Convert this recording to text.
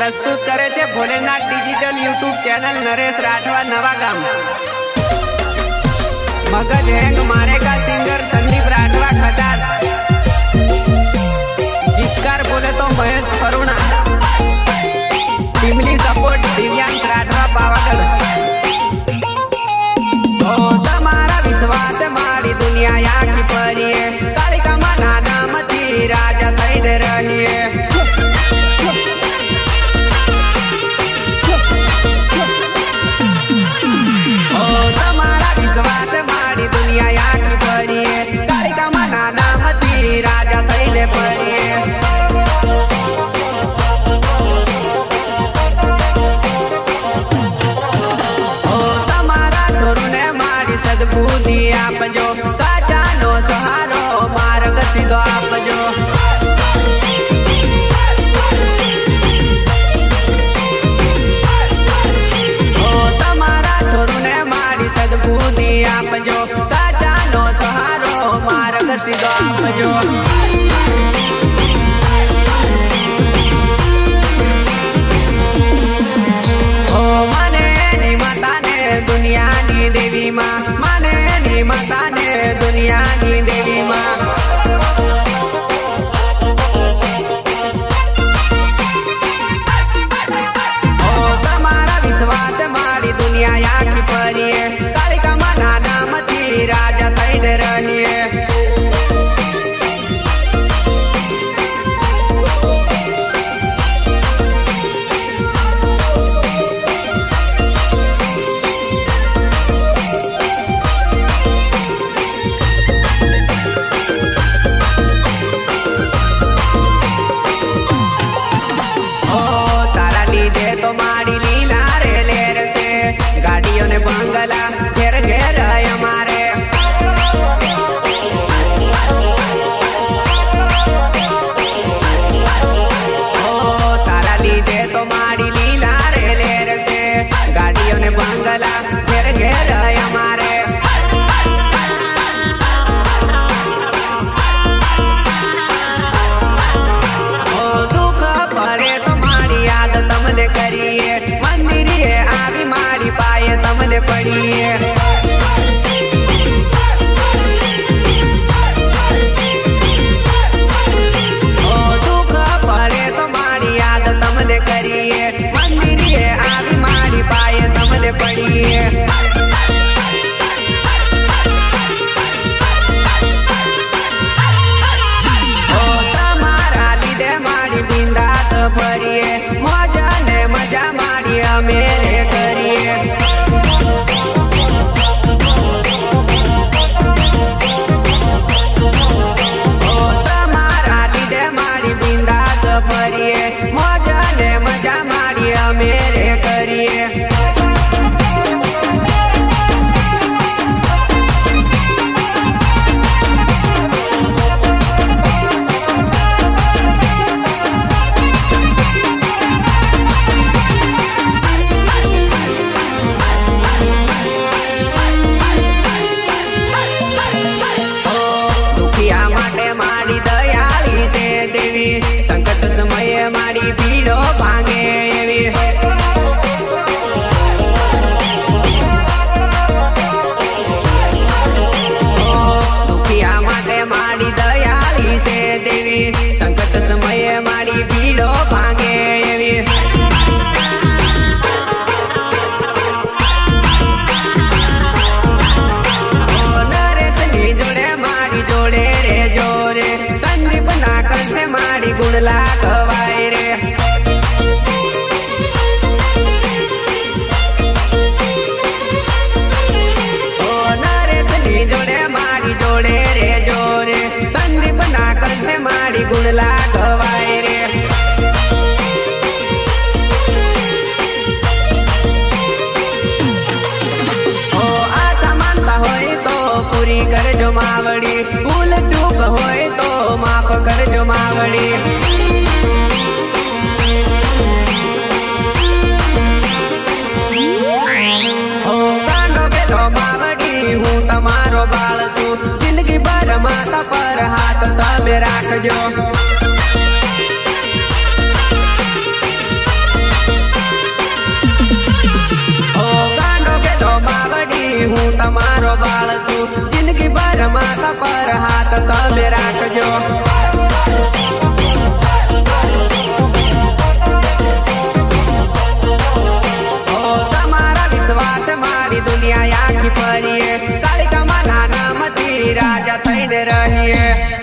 प्रस्तुत करे छे Bholenath digital YouTube channel Naresh Rathwa Navagam. मगज हैंग मारेगा सिंगर संदीप राठवा खटार। गीतकार बोले तो महेश करुणा। टीमली सपोर्ट दिव्यांश राठवा पावागढ़। तमारा विश्वास मारी दुनिया आखी पड़िए कालिका माना नाम थी राजा थईने रहिए। तमारा विश्वास मारी दुनिया आखी पड़िए कालिका माना नाम थी राजा थईने पड़िए। सद्बुद्धि आपजो साचा नो सहारो मार्ग सीधो आपजो। तमारा छोरू ने मारी सद्बुद्धि आपजो साचा नो सहारो मार्ग सीधो आपजो। दुनिया नी देवी माँ माने नी माता ने दुनिया नी देवी माँ। तमारा विश्वास मारी दुनिया आखी पड़िए कालिका माना नाम थी राजा थईने रहिए। तो मारी लीला रे लेर से गाड़ियों ने बंगला घेर घेर हमारे। तारा लीधे तो मारी लीला रे लेर से गाड़ियों ने बंगला घेर घेर हमारे। दुख पड़े तो मारी याद तमने करिए मंदिर आवी मारी पाए तमने पड़िए। दुख पड़े तो मारी याद तमने करिए मंदिर आवी मारी पाए तमने पड़िए। तमारा लीधे मारी बिंदास भरिए मजा ने मजा मारी मेरे करिए। तमारा लीधे मारी बिंदास भरिए मजा ने मजा मारी मेरे करिए। मारी दयाली से देवी संकट समय मारी भीड़ो भांगे एवी। दुखिया माटे मारी दयाली से देवी संकट समय मारी भीड़ो भांगे एवी। जोड़े रे जोरे संदीप ना कंठे मारी गुण लागवाय रे। नरेश नी जोड़े मारी जोड़े रे जोरे संदीप ना कंठे मारी गुण लागवाय रे। आशा मानता होय तो पूरी कर जो मावड़ी भूल चूक होए तो माफ कर जो मावड़ी। कांडो के तो मावड़ी हूँ तमारो बाल छू जिंदगी भर माथा पर हाथ तबे राखजो। તમારો બાળ છું જિંદગી ભર માથા પર હાથ તમે રાખજો તમારા વિશ્વાસ મારી દુનિયા આખી ફરીએ કાળિકા માના નામથી રાજા થઈને રહીએ